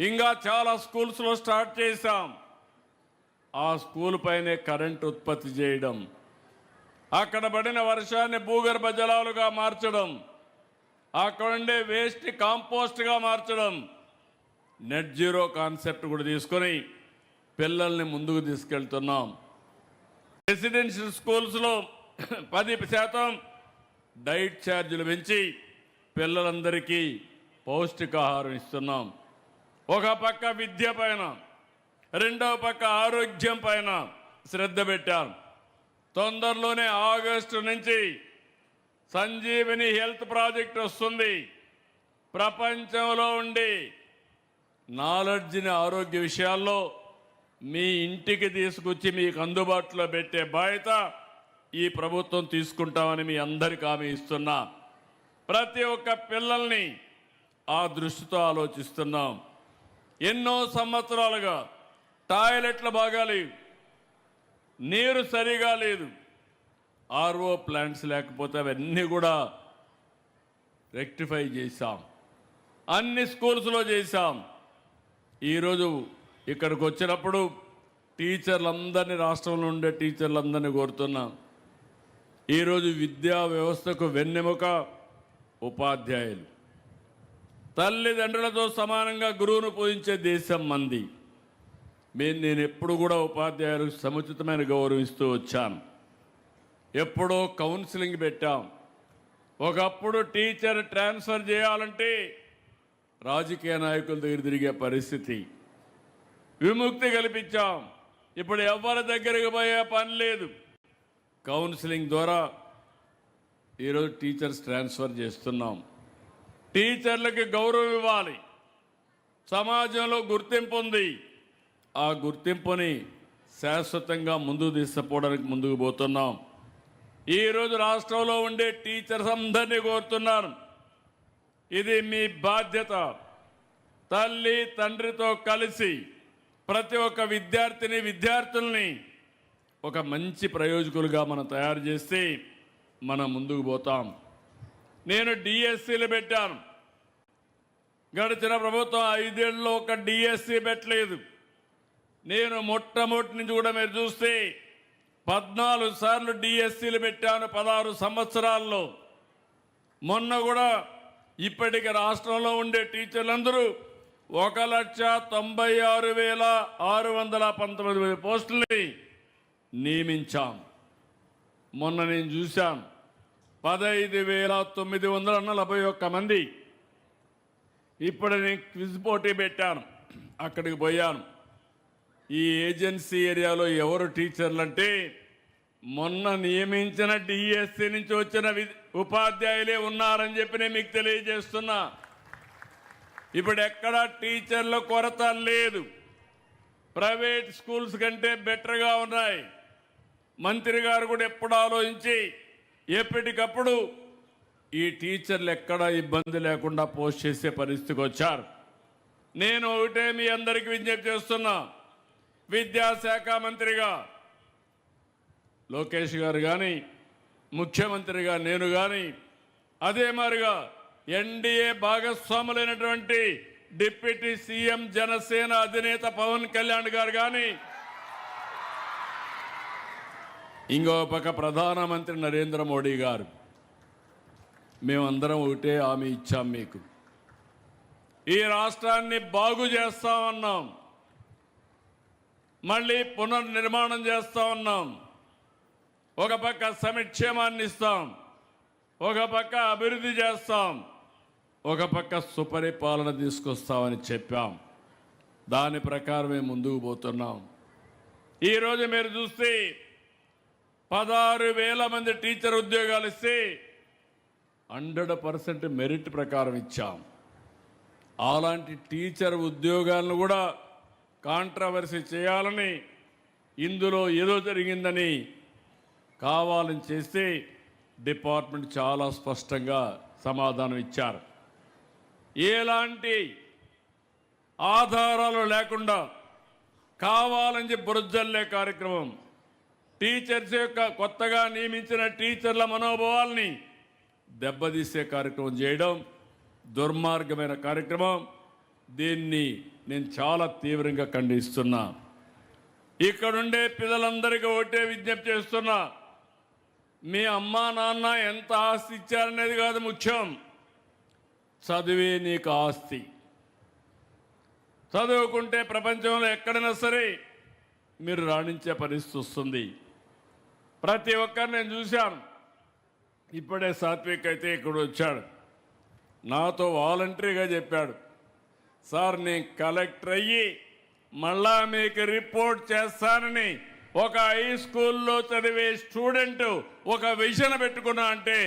ఇంకా చాలా స్కూల్స్లో స్టార్ట్ చేశాం. ఆ స్కూల్ పైనే కరెంట్ ఉత్పత్తి చేయడం, అక్కడ పడిన వర్షాన్ని భూగర్భ జలాలుగా మార్చడం, అక్కడ ఉండే వేస్ట్ కాంపోస్ట్గా మార్చడం, నెట్ జీరో కాన్సెప్ట్ కూడా తీసుకొని పిల్లల్ని ముందుకు తీసుకెళ్తున్నాం. రెసిడెన్షియల్ స్కూల్స్లో 10% డైట్ ఛార్జీలు పెంచి పిల్లలందరికీ పౌష్టికాహారం ఇస్తున్నాం. ఒక పక్క విద్య పైన, రెండవ పక్క ఆరోగ్యం పైన శ్రద్ధ పెట్టాం. తొందరలోనే ఆగస్టు నుంచి సంజీవిని హెల్త్ ప్రాజెక్ట్ వస్తుంది. ప్రపంచంలో ఉండి నాలెడ్జ్ని ఆరోగ్య విషయాల్లో మీ ఇంటికి తీసుకొచ్చి మీకు అందుబాటులో పెట్టే బాధ్యత ఈ ప్రభుత్వం తీసుకుంటామని మీ అందరికీ హామీ ఇస్తున్నా. ప్రతి ఒక్క పిల్లల్ని ఆ దృష్టితో ఆలోచిస్తున్నాం. ఎన్నో సంవత్సరాలుగా టాయిలెట్లు బాగాలేవు, నీరు సరిగా లేదు, ఆర్ఓ ప్లాంట్స్ లేకపోతే అవన్నీ కూడా రెక్టిఫై చేశాం. అన్ని స్కూల్స్లో చేశాం. ఈరోజు ఇక్కడికి వచ్చినప్పుడు టీచర్లందరినీ, రాష్ట్రంలో ఉండే టీచర్లందరినీ కోరుతున్నాం. ఈరోజు విద్యా వ్యవస్థకు వెన్నెముక ఉపాధ్యాయులు. తల్లిదండ్రులతో సమానంగా గురువును పూజించే దేశం మంది. నేను ఎప్పుడు కూడా ఉపాధ్యాయులకు సముచితమైన గౌరవిస్తూ వచ్చాను. ఎప్పుడో కౌన్సిలింగ్ పెట్టాం. ఒకప్పుడు టీచర్ ట్రాన్స్ఫర్ చేయాలంటే రాజకీయ నాయకుల దగ్గర తిరిగే పరిస్థితి. విముక్తి కల్పించాం. ఇప్పుడు ఎవరి దగ్గరికి పోయే పని లేదు. కౌన్సిలింగ్ ద్వారా ఈరోజు టీచర్స్ ట్రాన్స్ఫర్ చేస్తున్నాం. టీచర్లకి గౌరవం ఇవ్వాలి. సమాజంలో గుర్తింపు ఉంది. ఆ గుర్తింపుని శాశ్వతంగా ముందుకు తీసుకుపోవడానికి ముందుకు పోతున్నాం. ఈరోజు రాష్ట్రంలో ఉండే టీచర్స్ అందరినీ కోరుతున్నాను, ఇది మీ బాధ్యత. తల్లి తండ్రితో కలిసి ప్రతి ఒక్క విద్యార్థిని విద్యార్థుల్ని ఒక మంచి ప్రయోజకులుగా మనం తయారు చేస్తే మనం ముందుకు పోతాం. నేను డిఎస్సీలు పెట్టాను. గడిచిన ప్రభుత్వం 5 ఏళ్ళలో ఒక డిఎస్సీ పెట్టలేదు. నేను మొట్టమొదటి నుంచి కూడా మీరు చూస్తే 14 సార్లు డిఎస్సీలు పెట్టాను 16 సంవత్సరాల్లో. మొన్న కూడా ఇప్పటికి రాష్ట్రంలో ఉండే టీచర్లందరూ 1,96,619 పోస్టుల్ని నియమించాం. మొన్న నేను చూశాను 15,941 మంది. ఇప్పుడు నేను క్విజ్ పోటీ పెట్టాను, అక్కడికి పోయాను. ఈ ఏజెన్సీ ఏరియాలో ఎవరు టీచర్లు అంటే మొన్న నియమించిన డిఎస్సి నుంచి వచ్చిన ఉపాధ్యాయులే ఉన్నారని చెప్పి నేను మీకు తెలియజేస్తున్నా. ఇప్పుడు ఎక్కడా టీచర్ల కొరత లేదు. ప్రైవేట్ స్కూల్స్ కంటే బెటర్గా ఉన్నాయి. మంత్రి గారు కూడా ఎప్పుడు ఆలోచించి ఎప్పటికప్పుడు ఈ టీచర్లు ఎక్కడా ఇబ్బంది లేకుండా పోస్ట్ చేసే పరిస్థితికి వచ్చారు. నేను ఒకటే మీ అందరికీ విజ్ఞప్తి చేస్తున్నా, విద్యాశాఖ మంత్రిగా లోకేష్ గారు కానీ, ముఖ్యమంత్రిగా నేను కానీ, అదే మాదిరిగా ఎన్డీఏ భాగస్వాములైనటువంటి డిప్యూటీ సీఎం జనసేన అధినేత పవన్ కళ్యాణ్ గారు కానీ, ఇంకో పక్క ప్రధానమంత్రి నరేంద్ర మోడీ గారు, మేమందరం ఒకటే హామీ ఇచ్చాం మీకు. ఈ రాష్ట్రాన్ని బాగు చేస్తామన్నాం, మళ్ళీ పునర్నిర్మాణం చేస్తా ఉన్నాం. ఒక పక్క సంక్షేమాన్ని ఇస్తాం, ఒక పక్క అభివృద్ధి చేస్తాం, ఒక పక్క సుపరిపాలన తీసుకొస్తామని చెప్పాం. దాని ప్రకారమే ముందుకు పోతున్నాం. ఈరోజు మీరు చూస్తే 16,000 మంది టీచర్ ఉద్యోగాలు ఇస్తే 100% మెరిట్ ప్రకారం ఇచ్చాం. అలాంటి టీచర్ ఉద్యోగాలను కూడా కాంట్రవర్సీ చేయాలని, ఇందులో ఏదో జరిగిందని కావాలని చేస్తే డిపార్ట్మెంట్ చాలా స్పష్టంగా సమాధానం ఇచ్చారు. ఎలాంటి ఆధారాలు లేకుండా కావాలని బురజల్లే కార్యక్రమం, టీచర్స్ యొక్క కొత్తగా నియమించిన టీచర్ల మనోభావాల్ని దెబ్బతీసే కార్యక్రమం చేయడం దుర్మార్గమైన కార్యక్రమం. దీన్ని నేను చాలా తీవ్రంగా ఖండిస్తున్నా. ఇక్కడుండే పిల్లలందరికీ ఒకటే విజ్ఞప్తి చేస్తున్నా, మీ అమ్మా నాన్న ఎంత ఆస్తి ఇచ్చారనేది కాదు ముఖ్యం, చదివే నీకు ఆస్తి. చదువుకుంటే ప్రపంచంలో ఎక్కడైనా సరే మీరు రాణించే పరిస్థితి వస్తుంది. ప్రతి ఒక్కరు నేను చూశాను. ఇప్పుడే సాత్విక్ అయితే ఇక్కడ వచ్చాడు, నాతో వాలంటరీగా చెప్పాడు, సార్ నేను కలెక్టర్ అయ్యి మళ్ళా మీకు రిపోర్ట్ చేస్తానని ఒక హై స్కూల్లో చదివే స్టూడెంట్ ఒక విజన్ పెట్టుకున్నా అంటే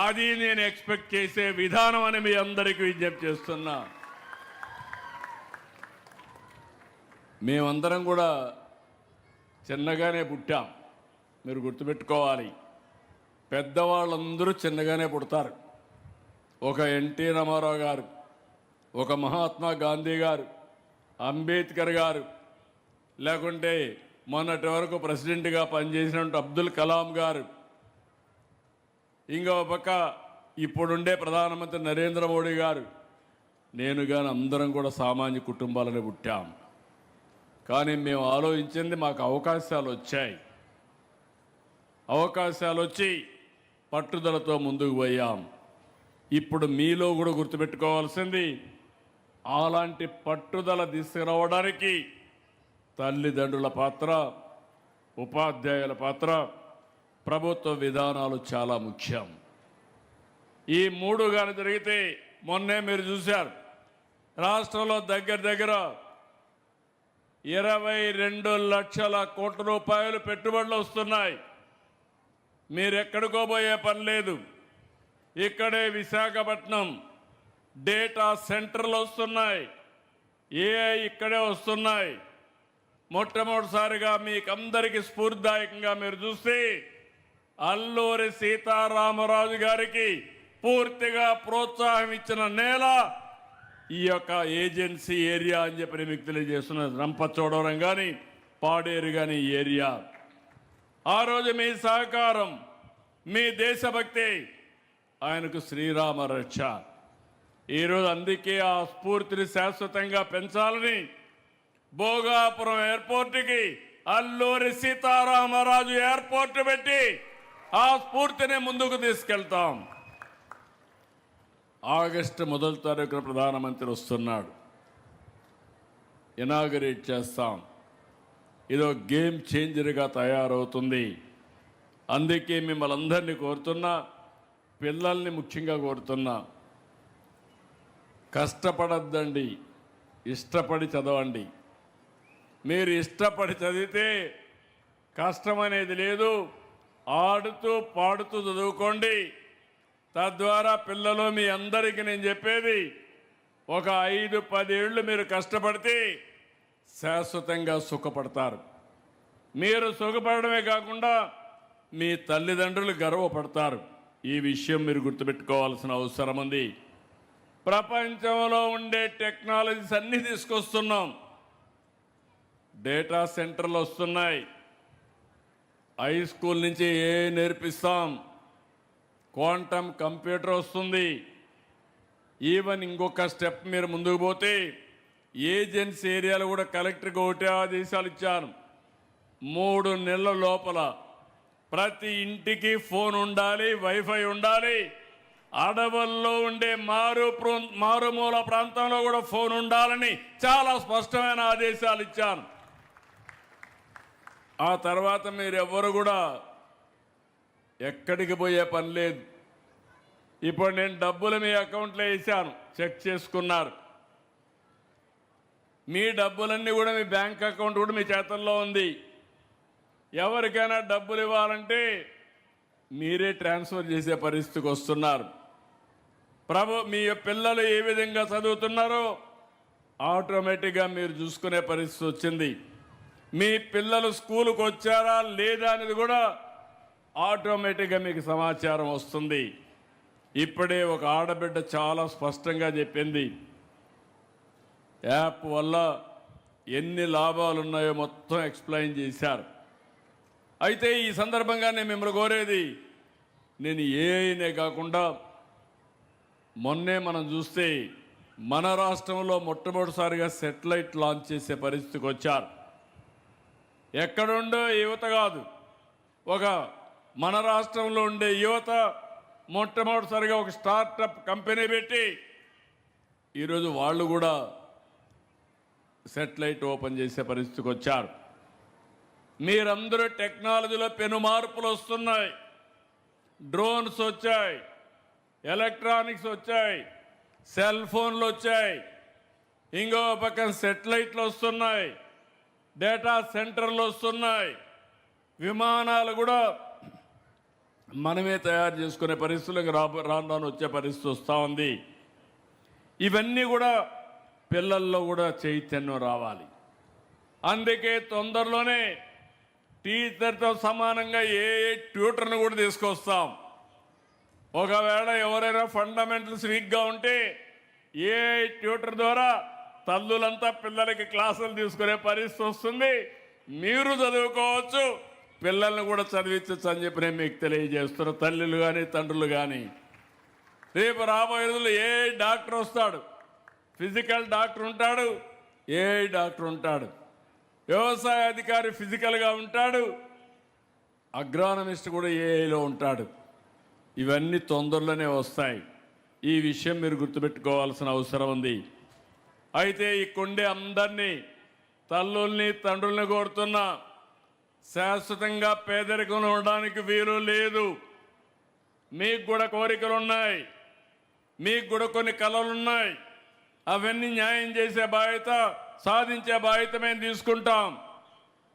అది నేను ఎక్స్పెక్ట్ చేసే విధానం అని మీ అందరికీ విజ్ఞప్తి చేస్తున్నా. మేమందరం కూడా చిన్నగానే పుట్టాం, మీరు గుర్తుపెట్టుకోవాలి. పెద్దవాళ్ళందరూ చిన్నగానే పుడతారు. ఒక ఎన్టీ రామారావు గారు, ఒక మహాత్మా గాంధీ గారు, అంబేద్కర్ గారు, లేకుంటే మొన్నటి వరకు ప్రెసిడెంట్గా పనిచేసినట్టు అబ్దుల్ కలాం గారు, ఇంకో పక్క ఇప్పుడుండే ప్రధానమంత్రి నరేంద్ర మోడీ గారు, నేను కానీ అందరం కూడా సామాన్య కుటుంబాలను పుట్టాం. కానీ మేము ఆలోచించింది, మాకు అవకాశాలు వచ్చాయి. అవకాశాలు వచ్చి పట్టుదలతో ముందుకు పోయాం. ఇప్పుడు మీలో కూడా గుర్తుపెట్టుకోవాల్సింది, అలాంటి పట్టుదల తీసుకురావడానికి తల్లిదండ్రుల పాత్ర, ఉపాధ్యాయుల పాత్ర, ప్రభుత్వ విధానాలు చాలా ముఖ్యం. ఈ మూడు కానీ జరిగితే, మొన్నే మీరు చూశారు, రాష్ట్రంలో దగ్గర 22 లక్షల కోట్ల రూపాయలు పెట్టుబడులు వస్తున్నాయి. మీరెక్కడికో పోయే పని లేదు. ఇక్కడే విశాఖపట్నం డేటా సెంటర్లు వస్తున్నాయి, ఏఐ ఇక్కడే వస్తున్నాయి. మొట్టమొదటిసారిగా మీకందరికీ స్ఫూర్తిదాయకంగా మీరు చూస్తే అల్లూరి సీతారామరాజు గారికి పూర్తిగా ప్రోత్సాహం ఇచ్చిన నేల ఈ యొక్క ఏజెన్సీ ఏరియా అని చెప్పి మీకు తెలియజేస్తున్నది. రంపచోడవరం కానీ పాడేరు కానీ ఈ ఏరియా. ఆ రోజు మీ సహకారం, మీ దేశభక్తి ఆయనకు శ్రీరామ రక్ష. ఈరోజు అందుకే ఆ స్ఫూర్తిని శాశ్వతంగా పెంచాలని భోగాపురం ఎయిర్పోర్టుకి అల్లూరి సీతారామరాజు ఎయిర్పోర్టు పెట్టి ఆ స్ఫూర్తిని ముందుకు తీసుకెళ్తాం. ఆగస్టు 1వ తారీఖున ప్రధానమంత్రి వస్తున్నాడు, ఇనాగరేట్ చేస్తాం. ఇదో గేమ్ చేంజర్గా తయారవుతుంది. అందుకే మిమ్మల్ని అందరినీ కోరుతున్నా, పిల్లల్ని ముఖ్యంగా కోరుతున్నా, కష్టపడద్దండి, ఇష్టపడి చదవండి. మీరు ఇష్టపడి చదివితే కష్టం అనేది లేదు. ఆడుతూ పాడుతూ చదువుకోండి. తద్వారా పిల్లలు, మీ అందరికీ నేను చెప్పేది, ఒక 5-10 ఏళ్ళు మీరు కష్టపడితే శాశ్వతంగా సుఖపడతారు. మీరు సుఖపడమే కాకుండా మీ తల్లిదండ్రులు గర్వపడతారు. ఈ విషయం మీరు గుర్తుపెట్టుకోవాల్సిన అవసరం ఉంది. ప్రపంచంలో ఉండే టెక్నాలజీస్ అన్నీ తీసుకొస్తున్నాం. డేటా సెంటర్లు వస్తున్నాయి, హై స్కూల్ నుంచి నేర్పిస్తాం, క్వాంటమ్ కంప్యూటర్ వస్తుంది. ఈవెన్ ఇంకొక స్టెప్ మీరు ముందుకు పోతే ఏజెన్సీ ఏరియాలో కూడా కలెక్టర్కి ఒకటే ఆదేశాలు ఇచ్చాను. 3 నెలల లోపల ప్రతి ఇంటికి ఫోన్ ఉండాలి, వైఫై ఉండాలి. అడవుల్లో ఉండే మారుమూల ప్రాంతంలో కూడా ఫోన్ ఉండాలని చాలా స్పష్టమైన ఆదేశాలు ఇచ్చాను. ఆ తర్వాత మీరెవ్వరు కూడా ఎక్కడికి పోయే పని లేదు. ఇప్పుడు నేను డబ్బులు మీ అకౌంట్లో వేసాను, చెక్ చేసుకున్నారు. మీ డబ్బులన్నీ కూడా మీ బ్యాంక్ అకౌంట్ కూడా మీ చేతుల్లో ఉంది. ఎవరికైనా డబ్బులు ఇవ్వాలంటే మీరే ట్రాన్స్ఫర్ చేసే పరిస్థితికి వస్తున్నారు. మీ పిల్లలు ఏ విధంగా చదువుతున్నారో ఆటోమేటిక్గా మీరు చూసుకునే పరిస్థితి వచ్చింది. మీ పిల్లలు స్కూలుకు వచ్చారా లేదా అనేది కూడా ఆటోమేటిక్గా మీకు సమాచారం వస్తుంది. ఇప్పుడే ఒక ఆడబిడ్డ చాలా స్పష్టంగా చెప్పింది, యాప్ వల్ల ఎన్ని లాభాలు ఉన్నాయో మొత్తం ఎక్స్ప్లెయిన్ చేశారు. అయితే ఈ సందర్భంగా నేను మిమ్మల్ని కోరేది, నేను ఏఐనే కాకుండా మొన్నే మనం చూస్తే మన రాష్ట్రంలో మొట్టమొదటిసారిగా సెటిలైట్ లాంచ్ చేసే పరిస్థితికి వచ్చారు. ఎక్కడుండో యువత కాదు, ఒక మన రాష్ట్రంలో ఉండే యువత మొట్టమొదటిసారిగా ఒక స్టార్టప్ కంపెనీ పెట్టి ఈరోజు వాళ్ళు కూడా సెటిలైట్ ఓపెన్ చేసే పరిస్థితికి వచ్చారు. మీరందరూ టెక్నాలజీలో పెను మార్పులు వస్తున్నాయి. డ్రోన్స్ వచ్చాయి, ఎలక్ట్రానిక్స్ వచ్చాయి, సెల్ ఫోన్లు వచ్చాయి, ఇంకో పక్కన సెటిలైట్లు వస్తున్నాయి, డేటా సెంటర్లు వస్తున్నాయి, విమానాలు కూడా మనమే తయారు చేసుకునే పరిస్థితులకు రాను వచ్చే పరిస్థితి వస్తూ ఉంది. ఇవన్నీ కూడా పిల్లల్లో కూడా చైతన్యం రావాలి. అందుకే తొందరలోనే టీచర్తో సమానంగా ఏ ట్యూటర్ను కూడా తీసుకొస్తాం. ఒకవేళ ఎవరైనా ఫండమెంటల్స్ వీక్గా ఉంటే ఏ ట్యూటర్ ద్వారా తల్లులంతా పిల్లలకి క్లాసులు తీసుకునే పరిస్థితి వస్తుంది. మీరు చదువుకోవచ్చు, పిల్లల్ని కూడా చదివించచ్చు అని చెప్పి నేను మీకు తెలియజేస్తున్న తల్లులు కానీ తండ్రులు కానీ. రేపు రాబోయే రోజుల్లో ఏ డాక్టర్ వస్తాడు, ఫిజికల్ డాక్టర్ ఉంటాడు, ఏ డాక్టర్ ఉంటాడు, వ్యవసాయ అధికారి ఫిజికల్గా ఉంటాడు, అగ్రానమిస్ట్ కూడా ఏఐలో ఉంటాడు. ఇవన్నీ తొందరలోనే వస్తాయి. ఈ విషయం మీరు గుర్తుపెట్టుకోవాల్సిన అవసరం ఉంది. అయితే ఇక్కడే అందరినీ తల్లుల్ని తండ్రుల్ని కోరుతున్నా, శాశ్వతంగా పేదరికంలో ఉండడానికి వీలు లేదు. మీకు కూడా కోరికలు ఉన్నాయి, మీకు కూడా కొన్ని కళలు ఉన్నాయి. అవన్నీ న్యాయం చేసే బాధ్యత, సాధించే బాధ్యత మేము తీసుకుంటాం.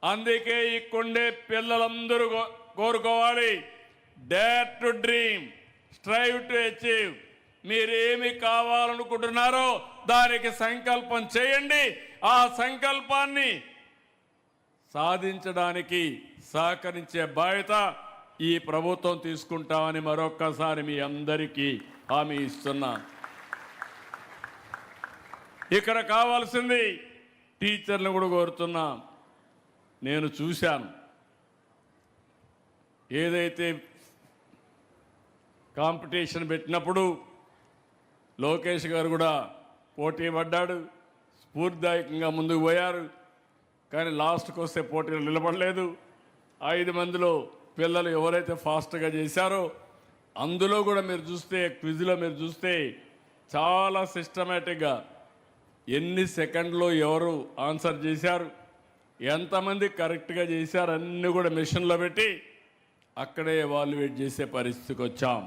అందుకే ఇక్కడే పిల్లలందరూ కోరుకోవాలి, dare to dream, strive to achieve. మీరేమి కావాలనుకుంటున్నారో దానికి సంకల్పం చేయండి. ఆ సంకల్పాన్ని సాధించడానికి సహకరించే బాధ్యత ఈ ప్రభుత్వం తీసుకుంటామని మరొక్కసారి మీ అందరికీ హామీ ఇస్తున్నాను. ఇక్కడ కావాల్సింది టీచర్లను కూడా కోరుతున్నా. నేను చూశాను, ఏదైతే కాంపిటీషన్ పెట్టినప్పుడు లోకేష్ గారు కూడా పోటీ పడ్డాడు, స్ఫూర్తిదాయకంగా ముందుకు పోయారు. కానీ లాస్ట్కి వస్తే పోటీలు నిలబడలేదు. 5 మందిలో పిల్లలు ఎవరైతే ఫాస్ట్గా చేశారో అందులో కూడా మీరు చూస్తే, క్విజ్లో మీరు చూస్తే చాలా సిస్టమేటిక్గా ఎన్ని సెకండ్లో ఎవరు ఆన్సర్ చేశారు, ఎంతమంది కరెక్ట్గా చేశారు అన్నీ కూడా మెషిన్లో పెట్టి అక్కడే ఎవాల్యుయేట్ చేసే పరిస్థితికి వచ్చాం.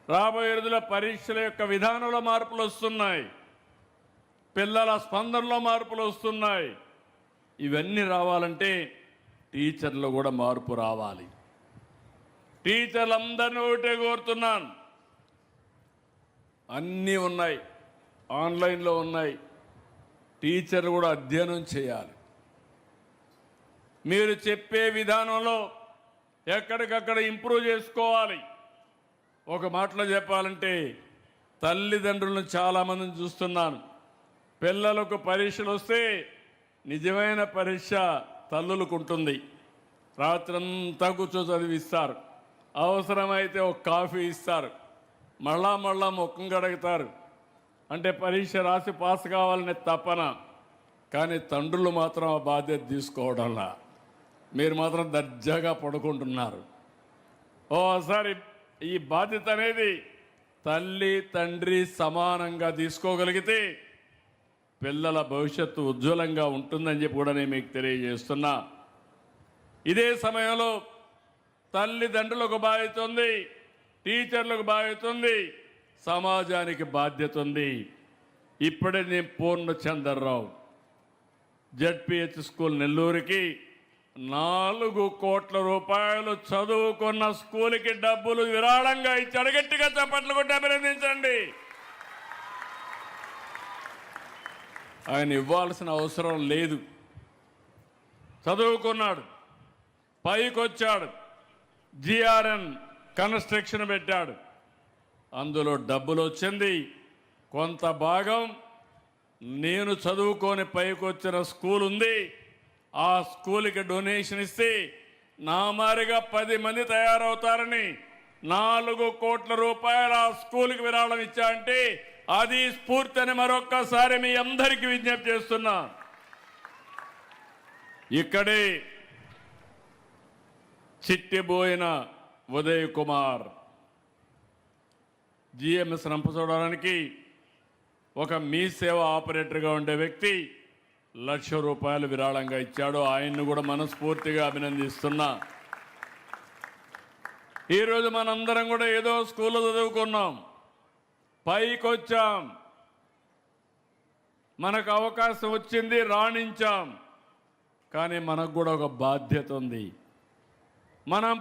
రాబోయే రోజుల్లో పరీక్షల యొక్క విధానంలో మార్పులు వస్తున్నాయి, పిల్లల స్పందనలో మార్పులు వస్తున్నాయి. ఇవన్నీ రావాలంటే టీచర్లు కూడా మార్పు రావాలి. టీచర్లందరినీ ఒకటే కోరుతున్నాను, అన్నీ ఉన్నాయి, ఆన్లైన్లో ఉన్నాయి, టీచర్లు కూడా అధ్యయనం చేయాలి. మీరు చెప్పే విధానంలో ఎక్కడికక్కడ ఇంప్రూవ్ చేసుకోవాలి. ఒక మాటలో చెప్పాలంటే తల్లిదండ్రులను చాలామందిని చూస్తున్నాను, పిల్లలకు పరీక్షలు వస్తే నిజమైన పరీక్ష తల్లులకు ఉంటుంది. రాత్రంతా కూర్చో చదివిస్తారు, అవసరమైతే ఒక కాఫీ ఇస్తారు, మళ్ళా ముఖం కడుగుతారు. అంటే పరీక్ష రాసి పాస్ కావాలనే తపన. కానీ తండ్రులు మాత్రం ఆ బాధ్యత తీసుకోవడంలా మీరు మాత్రం దర్జాగా పడుకుంటున్నారు. ఓసారి ఈ బాధ్యత అనేది తల్లి తండ్రి సమానంగా తీసుకోగలిగితే పిల్లల భవిష్యత్తు ఉజ్వలంగా ఉంటుందని చెప్పి కూడా నేను మీకు తెలియజేస్తున్నా. ఇదే సమయంలో తల్లిదండ్రులకు బాధ్యత ఉంది, టీచర్లకు బాధ్యత ఉంది, సమాజానికి బాధ్యత ఉంది. ఇప్పుడే నేను పూర్ణచంద్రరావు జెడ్పిహెచ్ స్కూల్ నెల్లూరుకి 4 కోట్ల రూపాయలు చదువుకున్న స్కూల్కి డబ్బులు విరాళంగా ఇచ్చాడు. గట్టిగా చప్పట్లు కొట్టి అభినందించండి. ఆయన ఇవ్వాల్సిన అవసరం లేదు, చదువుకున్నాడు, పైకొచ్చాడు, జిఆర్ఎన్ కన్స్ట్రక్షన్ పెట్టాడు, అందులో డబ్బులు వచ్చింది. కొంత భాగం నేను చదువుకొని పైకొచ్చిన స్కూల్ ఉంది, ఆ స్కూల్కి డొనేషన్ ఇస్తే నా మారిగా 10 మంది తయారవుతారని 4 కోట్ల రూపాయలు ఆ స్కూల్కి విరాళం ఇచ్చా. అంటే అది స్ఫూర్తి అని మరొక్కసారి మీ అందరికీ విజ్ఞప్తి చేస్తున్నా. ఇక్కడే చిట్టిబోయిన ఉదయ్ కుమార్ జిఎంఎస్ రంపచోడవరానికి ఒక మీ సేవ ఆపరేటర్గా ఉండే వ్యక్తి ₹1,00,000 విరాళంగా ఇచ్చాడు. ఆయన్ను కూడా మనస్ఫూర్తిగా అభినందిస్తున్నా. ఈరోజు మనందరం కూడా ఏదో స్కూల్లో చదువుకున్నాం, పైకొచ్చాం, మనకు అవకాశం వచ్చింది, రాణించాం. కానీ మనకు కూడా ఒక బాధ్యత ఉంది. మనం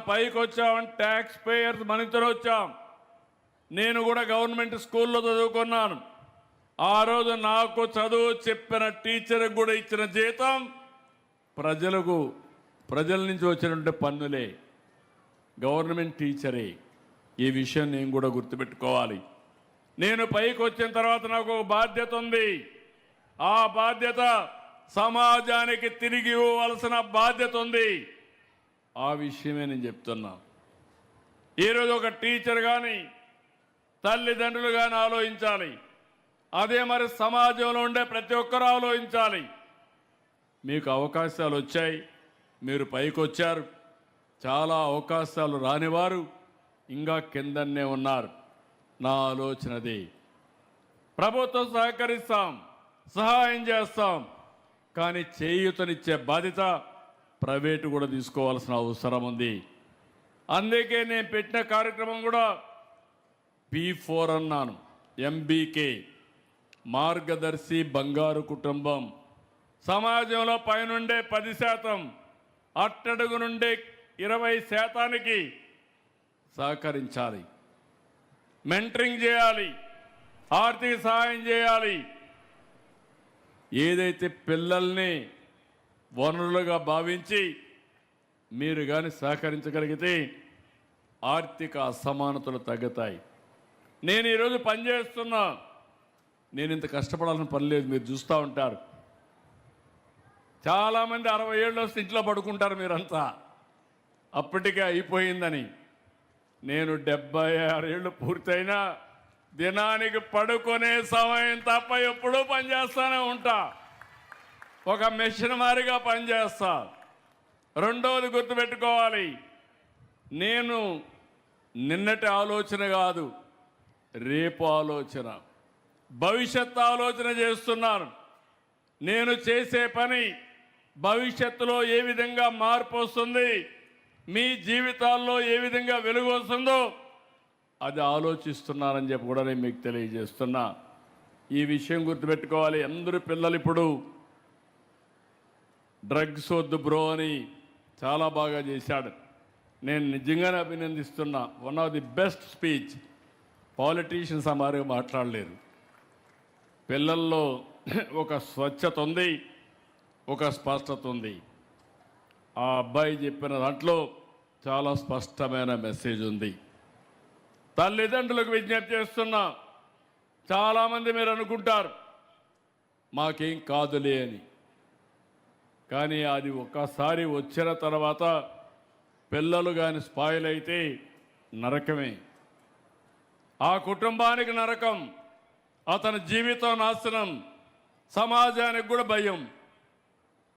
పైకొచ్చాం ట్యాక్స్ పేయర్స్ మనతో వచ్చాం. నేను కూడా గవర్నమెంట్ స్కూల్లో చదువుకున్నాను. ఆ రోజు నాకు చదువు చెప్పిన టీచర్కి కూడా ఇచ్చిన జీతం ప్రజల నుంచి వచ్చినటువంటి పన్నులే, గవర్నమెంట్ టీచరే. ఈ విషయం నేను కూడా గుర్తుపెట్టుకోవాలి. నేను పైకి వచ్చిన తర్వాత నాకు ఒక బాధ్యత ఉంది. ఆ బాధ్యత సమాజానికి తిరిగి ఇవ్వవలసిన బాధ్యత ఉంది. ఆ విషయమే నేను చెప్తున్నా. ఈరోజు ఒక టీచర్ కానీ తల్లిదండ్రులు కానీ ఆలోచించాలి. అదే మరి సమాజంలో ఉండే ప్రతి ఒక్కరూ ఆలోచించాలి. మీకు అవకాశాలు వచ్చాయి, మీరు పైకి వచ్చారు. చాలా అవకాశాలు రానివారు ఇంకా కిందనే ఉన్నారు. నా ఆలోచనది, ప్రభుత్వం సహకరిస్తాం, సహాయం చేస్తాం, కానీ చేయూతనిచ్చే బాధ్యత ప్రైవేటు కూడా తీసుకోవాల్సిన అవసరం ఉంది. అందుకే నేను పెట్టిన కార్యక్రమం కూడా P4 అన్నాను. MBK, మార్గదర్శి బంగారు కుటుంబం. సమాజంలో పైనుండే 10%, అట్టడుగు నుండే 20%కి సహకరించాలి, మెంటరింగ్ చేయాలి, ఆర్థిక సహాయం చేయాలి. ఏదైతే పిల్లల్ని వనరులుగా భావించి మీరు కానీ సహకరించగలిగితే ఆర్థిక అసమానతలు తగ్గుతాయి. నేను ఈరోజు పనిచేస్తున్నా. నేను ఇంత కష్టపడాల్సిన పని లేదు, మీరు చూస్తూ ఉంటారు. చాలామంది 60 ఏళ్ళు వస్తే ఇంట్లో పడుకుంటారు మీరంతా, అప్పటికే అయిపోయిందని. నేను 76 ఏళ్ళు పూర్తయినా దినానికి పడుకునే సమయం తప్ప ఎప్పుడూ పనిచేస్తూనే ఉంటా. ఒక మెషిన్ మారిగా పనిచేస్తా. రెండవది గుర్తుపెట్టుకోవాలి, నేను నిన్నటి ఆలోచన కాదు, రేపు ఆలోచన, భవిష్యత్తు ఆలోచన చేస్తున్నాను. నేను చేసే పని భవిష్యత్తులో ఏ విధంగా మార్పు వస్తుంది, మీ జీవితాల్లో ఏ విధంగా వెలుగు వస్తుందో అది ఆలోచిస్తున్నానని చెప్పి కూడా నేను మీకు తెలియజేస్తున్నా. ఈ విషయం గుర్తుపెట్టుకోవాలి. అందరూ పిల్లలు ఇప్పుడు డ్రగ్స్ వద్దు బ్రో అని చాలా బాగా చేశాడు. నేను నిజంగానే అభినందిస్తున్నా. One of the best speech. Politicians అమారుగా మాట్లాడలేరు. పిల్లల్లో ఒక స్వచ్ఛత ఉంది, ఒక స్పష్టత ఉంది. ఆ అబ్బాయి చెప్పిన దాంట్లో చాలా స్పష్టమైన మెసేజ్ ఉంది. తల్లిదండ్రులకు విజ్ఞప్తి చేస్తున్నా. చాలామంది మీరు అనుకుంటారు మాకేం కాదులే అని, కానీ అది ఒక్కసారి వచ్చిన తర్వాత పిల్లలు కానీ స్పాయిల్ అయితే నరకమే. ఆ కుటుంబానికి నరకం, అతని జీవితం నాశనం, సమాజానికి కూడా భయం.